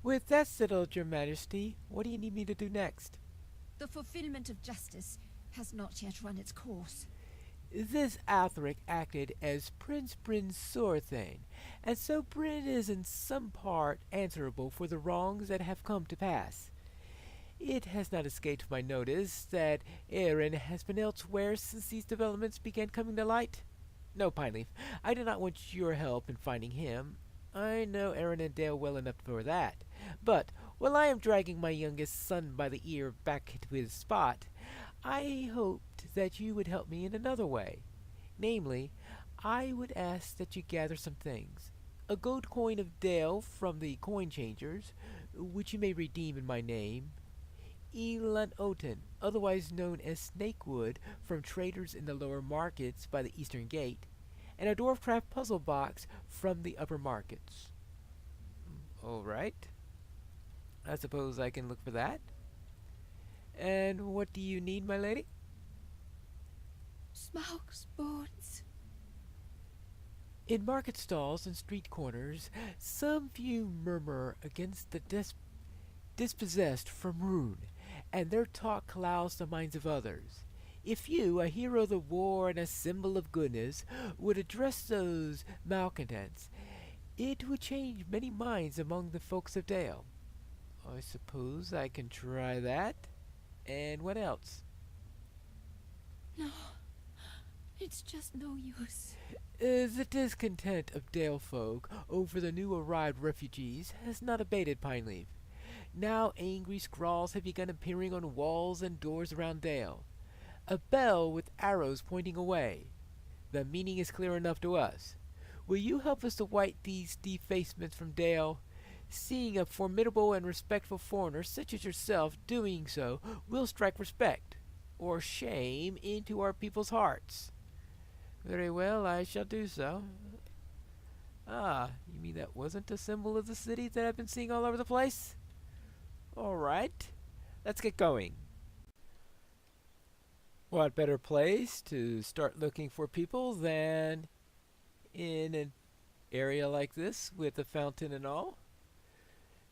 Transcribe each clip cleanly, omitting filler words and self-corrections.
With that settled, your majesty, what do you need me to do next? The fulfillment of justice has not yet run its course. This Althric acted as Prince Bryn's Sorthane, and so Bryn is in some part answerable for the wrongs that have come to pass. It has not escaped my notice that Aaron has been elsewhere since these developments began coming to light. No, Pineleaf, I do not want your help in finding him. I know Aaron and Dale well enough for that. But while I am dragging my youngest son by the ear back to his spot, I hoped that you would help me in another way. Namely, I would ask that you gather some things. A gold coin of Dale from the coin changers, which you may redeem in my name. Elan Oten, otherwise known as Snakewood, from traders in the lower markets by the eastern gate, and a dwarfcraft puzzle box from the upper markets. All right. I suppose I can look for that. And what do you need, my lady? Smoke's bones. In market stalls and street corners, some few murmur against the dispossessed from ruin, and their talk clouds the minds of others. If you, a hero of the war and a symbol of goodness, would address those malcontents, it would change many minds among the folks of Dale. I suppose I can try that. And what else? No, it's just no use. The discontent of Dale folk over the new arrived refugees has not abated, Pineleaf. Now angry scrawls have begun appearing on walls and doors around Dale. A bell with arrows pointing away. The meaning is clear enough to us. Will you help us to wipe these defacements from Dale? Seeing a formidable and respectful foreigner such as yourself doing so will strike respect, or shame, into our people's hearts. Very well, I shall do so. Ah, you mean that wasn't a symbol of the city that I've been seeing all over the place? All right, let's get going. What better place to start looking for people than in an area like this with a fountain and all?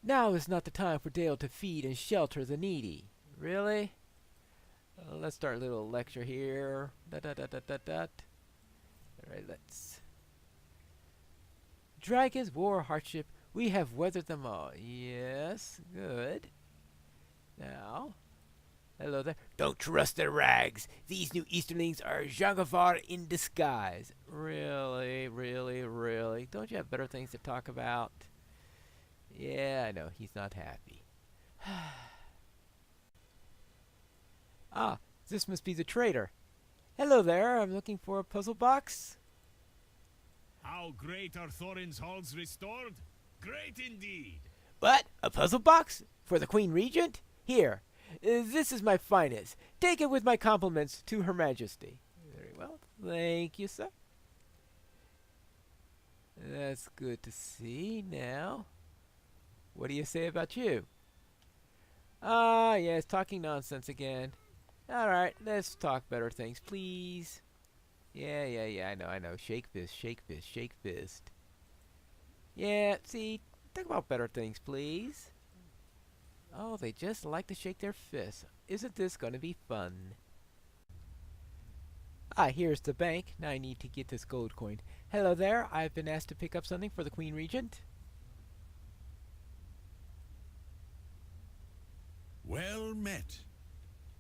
Now is not the time for Dale to feed and shelter the needy. Really? Let's start a little lecture here. Dot dot dot dot dot dot. Alright, let's. Dragons, war, hardship, we have weathered them all. Yes, good. Now, hello there. Don't trust their rags. These new Easterlings are Jangavar in disguise. Really, really, really. Don't you have better things to talk about? Yeah, I know. He's not happy. Ah, this must be the trader. Hello there. I'm looking for a puzzle box. How great are Thorin's halls restored? Great indeed. What? A puzzle box? For the Queen Regent? Here. This is my finest. Take it with my compliments to Her Majesty. Very well. Thank you, sir. That's good to see. Now, what do you say about you? Ah, yes, talking nonsense again. Alright, let's talk better things, please. Yeah, I know. Shake fist, shake fist, shake fist. Yeah, see, talk about better things, please. Oh, they just like to shake their fists. Isn't this going to be fun? Ah, here's the bank. Now I need to get this gold coin. Hello there. I've been asked to pick up something for the Queen Regent. Well met.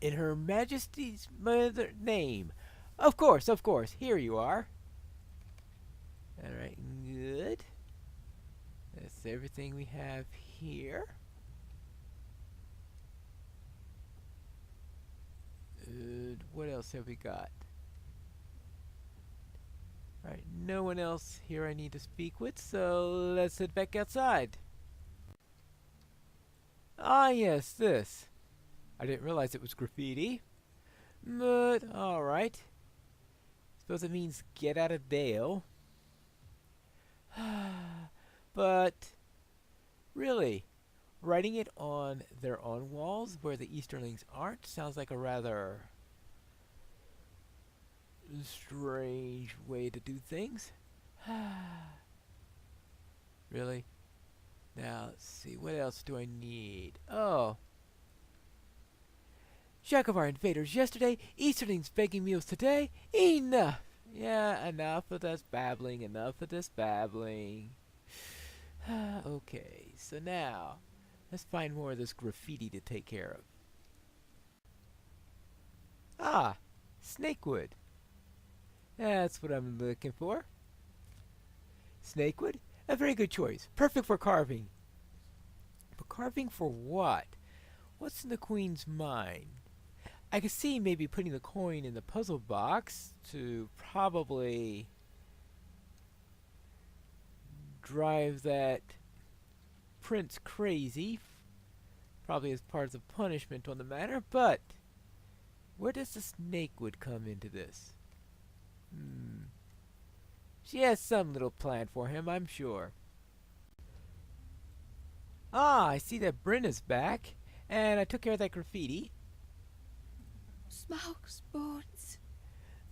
In Her Majesty's mother name. Of course. Here you are. Alright, good. That's everything we have here. What else have we got? Alright, no one else here I need to speak with, so let's head back outside. Ah, yes, this. I didn't realize it was graffiti. But, alright. Suppose it means get out of Dale. But, really, writing it on their own walls where the Easterlings aren't sounds like a rather strange way to do things. Really? Now, let's see, what else do I need? Oh, Jack of our invaders yesterday, Easterlings begging meals today. Enough! Yeah, enough of this babbling, enough of this babbling. Okay, so now, let's find more of this graffiti to take care of. Ah, snakewood. That's what I'm looking for. Snakewood? A very good choice. Perfect for carving. But carving for what? What's in the queen's mind? I could see maybe putting the coin in the puzzle box to probably drive that prince crazy, probably as part of the punishment on the matter, but where does the snakewood come into this? She has some little plan for him, I'm sure. Ah, I see that Bryn is back, and I took care of that graffiti. Smoke spots.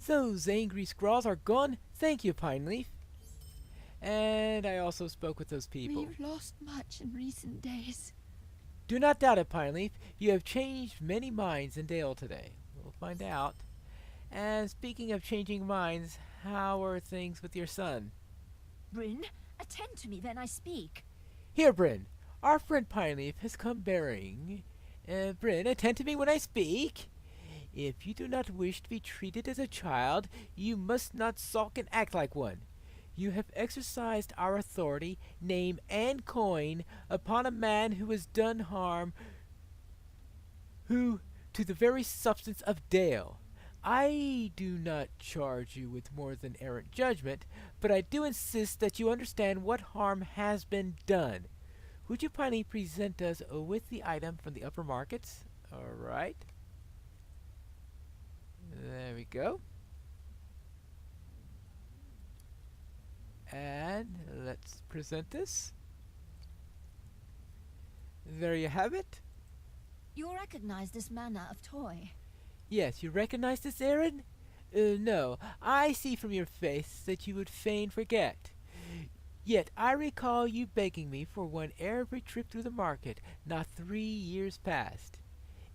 Those angry scrawls are gone, thank you, Pineleaf. And I also spoke with those people. We've lost much in recent days. Do not doubt it, Pineleaf. You have changed many minds in Dale today. We'll find out. And speaking of changing minds, how are things with your son? Bryn, attend to me when I speak. Here, Bryn. Our friend Pineleaf has come bearing. Bryn, attend to me when I speak. If you do not wish to be treated as a child, you must not sulk and act like one. You have exercised our authority, name, and coin upon a man who has done harm, who to the very substance of Dale. I do not charge you with more than errant judgment, but I do insist that you understand what harm has been done. Would you kindly present us with the item from the upper markets? All right. There we go. And let's present this. There you have it. You recognize this manner of toy? Yes, you recognize this, Aaron? No, I see from your face that you would fain forget. Yet I recall you begging me for one every trip through the market, not 3 years past.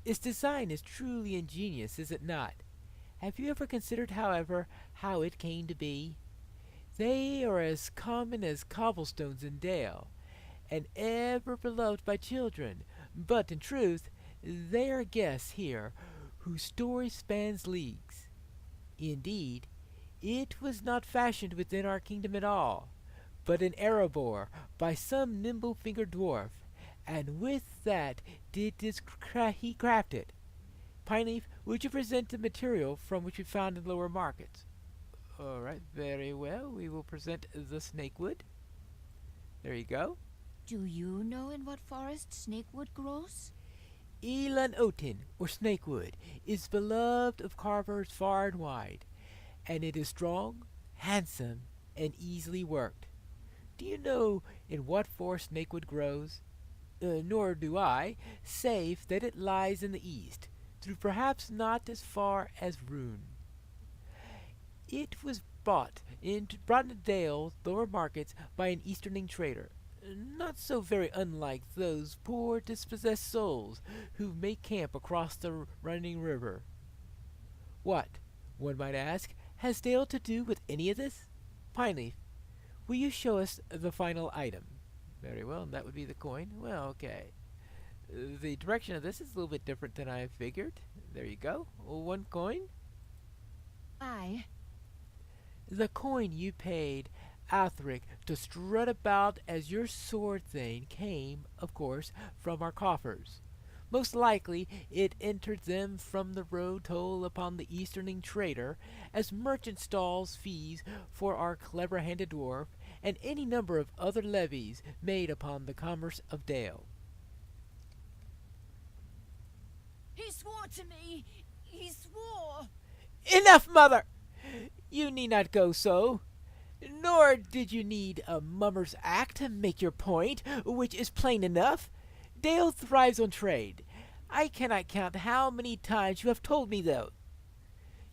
Its design is truly ingenious, is it not? Have you ever considered, however, how it came to be? They are as common as cobblestones in Dale, and ever beloved by children, but in truth, they are guests here whose story spans leagues. Indeed, it was not fashioned within our kingdom at all, but in Erebor by some nimble-fingered dwarf, and with that did he craft it. Pineleaf, would you present the material from which we found in lower markets? All right, very well. We will present the snakewood. There you go. Do you know in what forest snakewood grows? Elan Otin, or snakewood, is beloved of carvers far and wide, and it is strong, handsome, and easily worked. Do you know in what forest snakewood grows? Nor do I, save that it lies in the east, through perhaps not as far as Rune. It was brought into Dale's lower markets by an Easterling trader, not so very unlike those poor dispossessed souls who make camp across the running river. What, one might ask, has Dale to do with any of this? Pineleaf, will you show us the final item? Very well, and that would be the coin. Well, okay. The direction of this is a little bit different than I figured. There you go. 1 coin. Aye. The coin you paid Atheric to strut about as your sword thane came, of course, from our coffers. Most likely it entered them from the road toll upon the Easterling trader, as merchant stalls fees for our clever-handed dwarf, and any number of other levies made upon the commerce of Dale. He swore to me! He swore! Enough, mother! You need not go so. Nor did you need a mummer's act to make your point, which is plain enough. Dale thrives on trade. I cannot count how many times you have told me, though.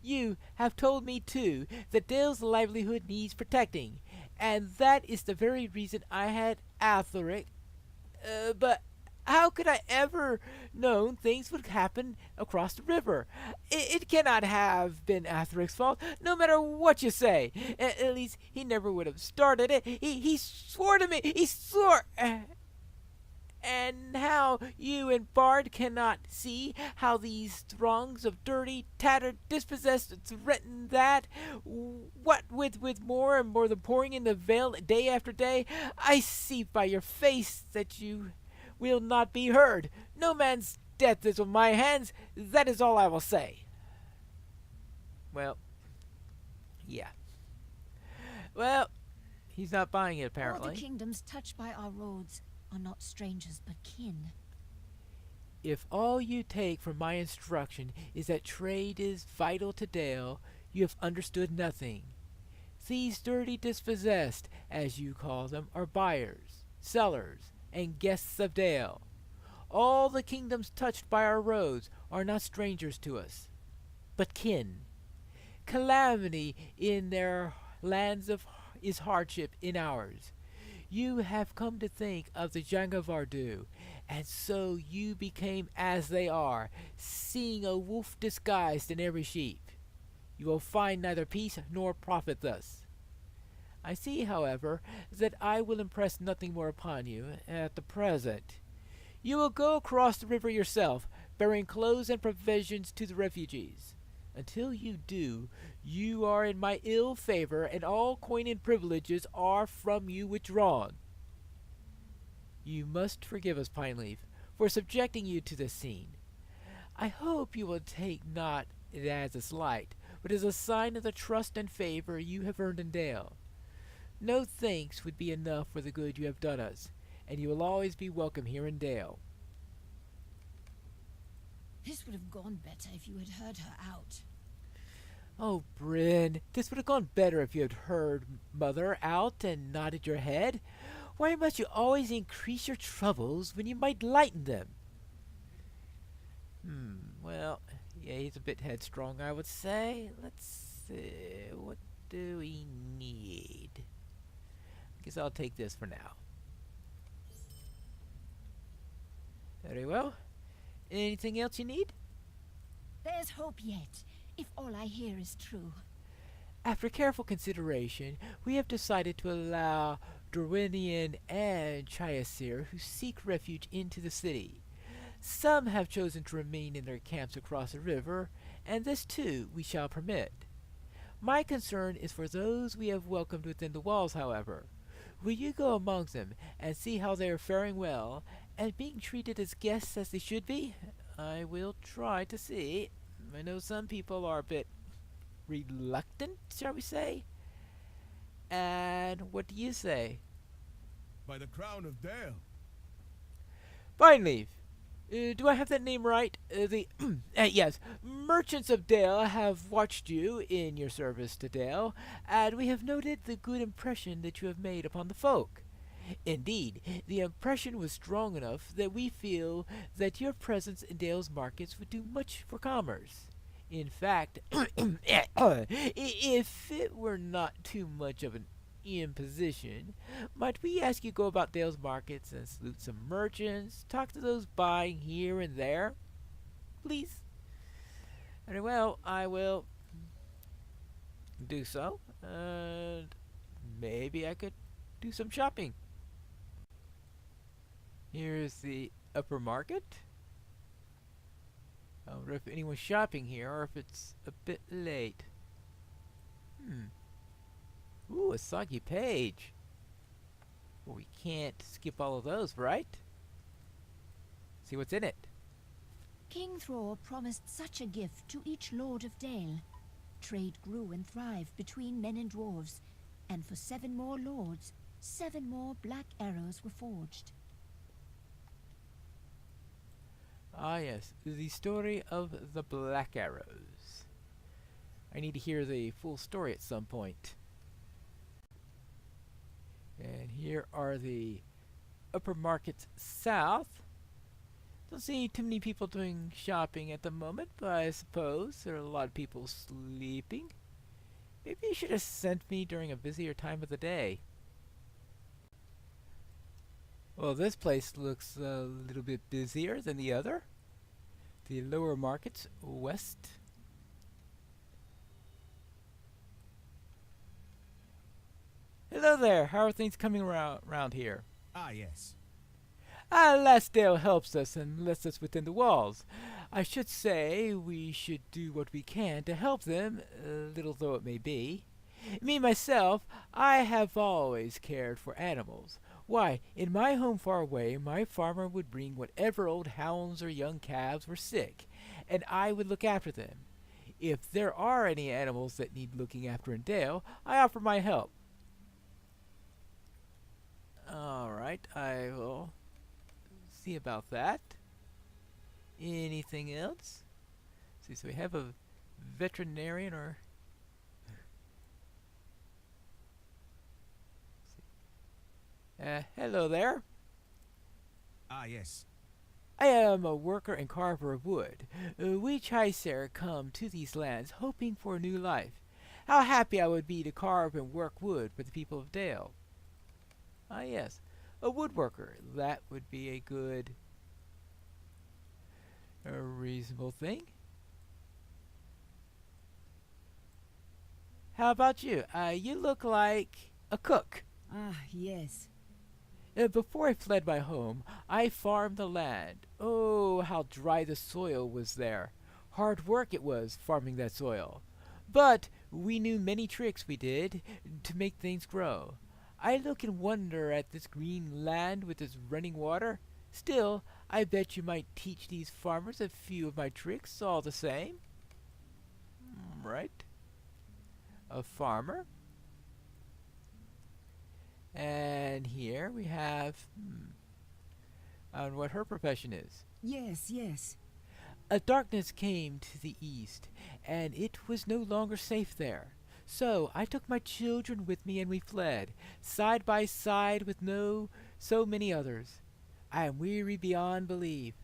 You have told me, too, that Dale's livelihood needs protecting, and that is the very reason I had Atheric But how could I ever known things would happen across the river? It cannot have been Athric's fault, no matter what you say. At least he never would have started it. He swore to me. He swore. And how you and Bard cannot see how these throngs of dirty, tattered, dispossessed threaten that? What with more and more the pouring in the veil day after day? I see by your face that you will not be heard. No man's death is on my hands. That is all I will say. Well, yeah. Well, he's not buying it, apparently. All the kingdoms touched by our roads are not strangers but kin. If all you take from my instruction is that trade is vital to Dale, you have understood nothing. These dirty dispossessed, as you call them, are buyers, sellers, and guests of Dale. All the kingdoms touched by our roads are not strangers to us, but kin. Calamity in their lands is hardship in ours. You have come to think of the Jangavardu, and so you became as they are, seeing a wolf disguised in every sheep. You will find neither peace nor profit thus. I see, however, that I will impress nothing more upon you at the present. You will go across the river yourself, bearing clothes and provisions to the refugees. Until you do, you are in my ill favor, and all coin and privileges are from you withdrawn. You must forgive us, Pineleaf, for subjecting you to this scene. I hope you will take not it as a slight, but as a sign of the trust and favor you have earned in Dale. No thanks would be enough for the good you have done us, and you will always be welcome here in Dale. This would have gone better if you had heard her out. Oh, Bryn, this would have gone better if you had heard Mother out and nodded your head. Why must you always increase your troubles when you might lighten them? Well, yeah, he's a bit headstrong, I would say. Let's see, what do we need? I guess I'll take this for now. Very well. Anything else you need? There's hope yet, if all I hear is true. After careful consideration, we have decided to allow Dorwinian and Chiasir who seek refuge into the city. Some have chosen to remain in their camps across the river, and this too we shall permit. My concern is for those we have welcomed within the walls, however. Will you go among them and see how they are faring well, and being treated as guests as they should be? I will try to see. I know some people are a bit reluctant, shall we say? And what do you say? By the crown of Dale. Pineleaf, do I have that name right? Yes, merchants of Dale have watched you in your service to Dale, and we have noted the good impression that you have made upon the folk. Indeed, the impression was strong enough that we feel that your presence in Dale's markets would do much for commerce. In fact, if it were not too much of an imposition, might we ask you to go about Dale's markets and salute some merchants, talk to those buying here and there? Please? Very well, I will do so, and maybe I could do some shopping. Here's the upper market. I wonder if anyone's shopping here or if it's a bit late. Ooh, a soggy page. Well, we can't skip all of those, right? See what's in it. King Thror promised such a gift to each lord of Dale. Trade grew and thrived between men and dwarves, and for 7 more lords, 7 more black arrows were forged. Ah, yes, the story of the Black Arrows. I need to hear the full story at some point. And here are the upper markets south. Don't see too many people doing shopping at the moment, but I suppose there are a lot of people sleeping. Maybe you should have sent me during a busier time of the day. Well, this place looks a little bit busier than the other. The lower markets west. Hello there. How are things coming around here? Ah, yes. Lasdale helps us and lets us within the walls. I should say we should do what we can to help them, little though it may be. Me myself, I have always cared for animals. Why, in my home far away, my farmer would bring whatever old hounds or young calves were sick, and I would look after them. If there are any animals that need looking after in Dale, I offer my help. All right, I will see about that. Anything else? See, so we have a veterinarian or hello there. Ah, yes. I am a worker and carver of wood. We Chaiser come to these lands hoping for a new life. How happy I would be to carve and work wood for the people of Dale. Ah, yes, a woodworker. That would be a reasonable thing. How about you? You look like a cook. Ah, yes. Before I fled my home, I farmed the land. Oh, how dry the soil was there. Hard work it was, farming that soil. But we knew many tricks we did to make things grow. I look and wonder at this green land with its running water. Still, I bet you might teach these farmers a few of my tricks all the same. Right? A farmer. And here we have on what her profession is. Yes, yes. A darkness came to the east, and it was no longer safe there. So I took my children with me, and we fled, side by side with so many others. I am weary beyond belief,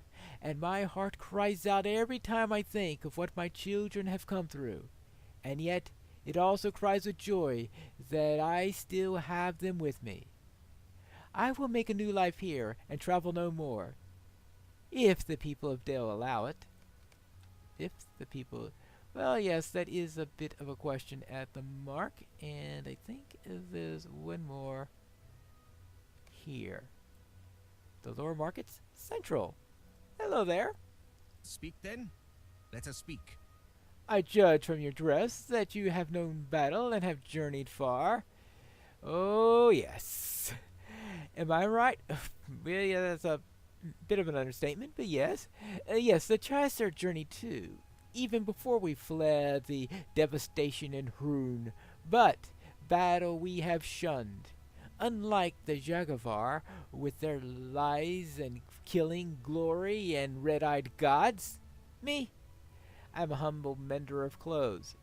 and my heart cries out every time I think of what my children have come through. And yet it also cries with joy that I still have them with me. I will make a new life here and travel no more, if the people of Dale allow it. If the people... Well, yes, that is a bit of a question at the mark, and I think there's one more here. The lower markets central. Hello there. Speak then. Let us speak. I judge from your dress that you have known battle and have journeyed far. Oh, yes. Am I right? Well, yeah, that's a bit of an understatement, but yes. Yes, the Chaiser journeyed too, even before we fled the devastation in Hrun. But battle we have shunned. Unlike the Jagavar, with their lies and killing glory and red-eyed gods, me, I'm a humble mender of clothes.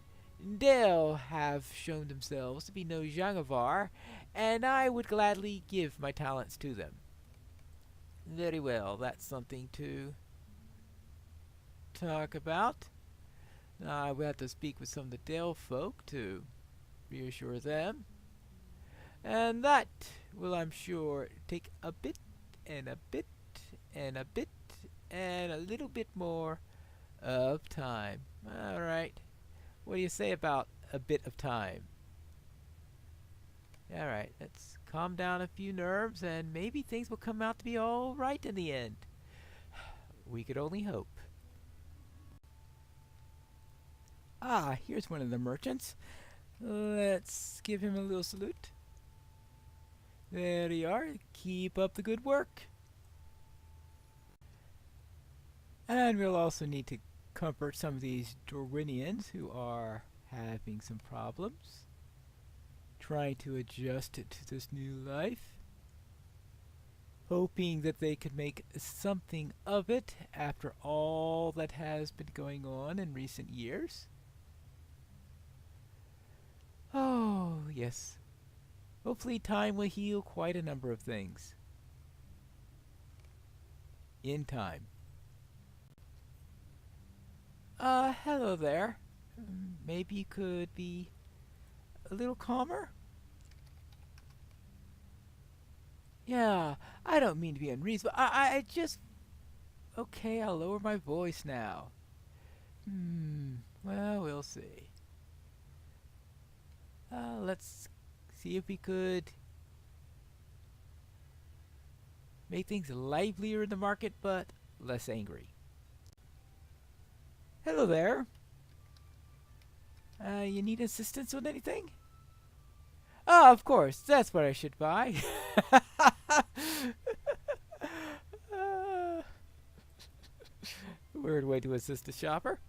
Dale have shown themselves to be no Jagavar, and I would gladly give my talents to them. Very well, that's something to talk about. I will have to speak with some of the Dale folk to reassure them. And that will, I'm sure, take a bit and a bit and a bit and a little bit more of time. All right. What do you say about a bit of time? All right, let's calm down a few nerves and maybe things will come out to be all right in the end. We could only hope. Ah, here's one of the merchants. Let's give him a little salute. There you are. Keep up the good work. And we'll also need to comfort some of these Dorwinians who are having some problems, trying to adjust to this new life, hoping that they could make something of it after all that has been going on in recent years. Oh, yes. Hopefully time will heal quite a number of things. In time. Hello there. Maybe you could be a little calmer? Yeah, I don't mean to be unreasonable. I just. Okay, I'll lower my voice now. Well, we'll see. Let's see if we could make things livelier in the market, but less angry. Hello there. You need assistance with anything? Oh, of course. That's what I should buy. Uh, Weird way to assist a shopper.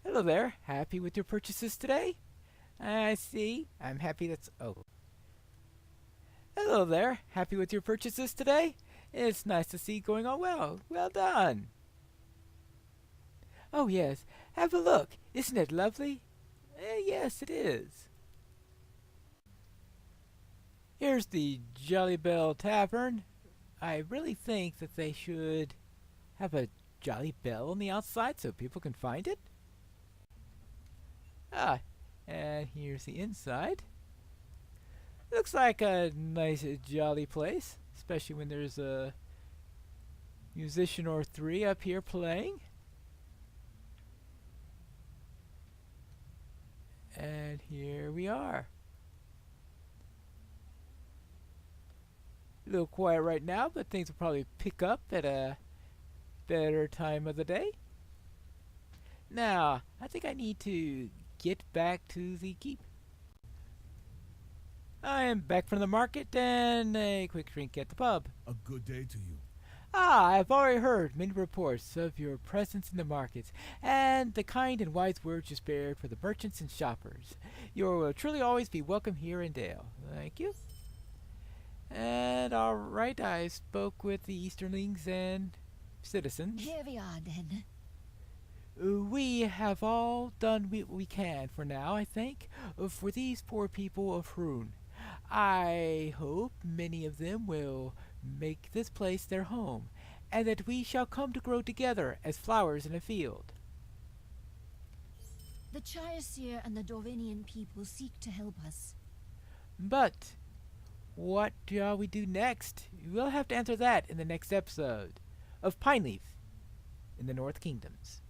Hello there. Happy with your purchases today? I see. I'm happy that's. Oh. Hello there. Happy with your purchases today? It's nice to see going all well. Well done. Oh, yes. Have a look. Isn't it lovely? Yes, it is. Here's the Jolly Bell Tavern. I really think that they should have a Jolly Bell on the outside so people can find it. Ah, and here's the inside. Looks like a nice, jolly place, especially when there's a musician or three up here playing. And here we are. A little quiet right now, but things will probably pick up at a better time of the day. Now, I think I need to get back to the keep. I am back from the market and a quick drink at the pub. A good day to you. Ah, I've already heard many reports of your presence in the markets, and the kind and wise words you spared for the merchants and shoppers. You will truly always be welcome here in Dale. Thank you. And all right, I spoke with the Easterlings and citizens. Here we are, then. We have all done what we can for now, I think, for these poor people of Hroon. I hope many of them will make this place their home, and that we shall come to grow together as flowers in a field. The Chiasir and the Dorvinian people seek to help us. But what shall we do next? We'll have to answer that in the next episode of Pineleaf in the North Kingdoms.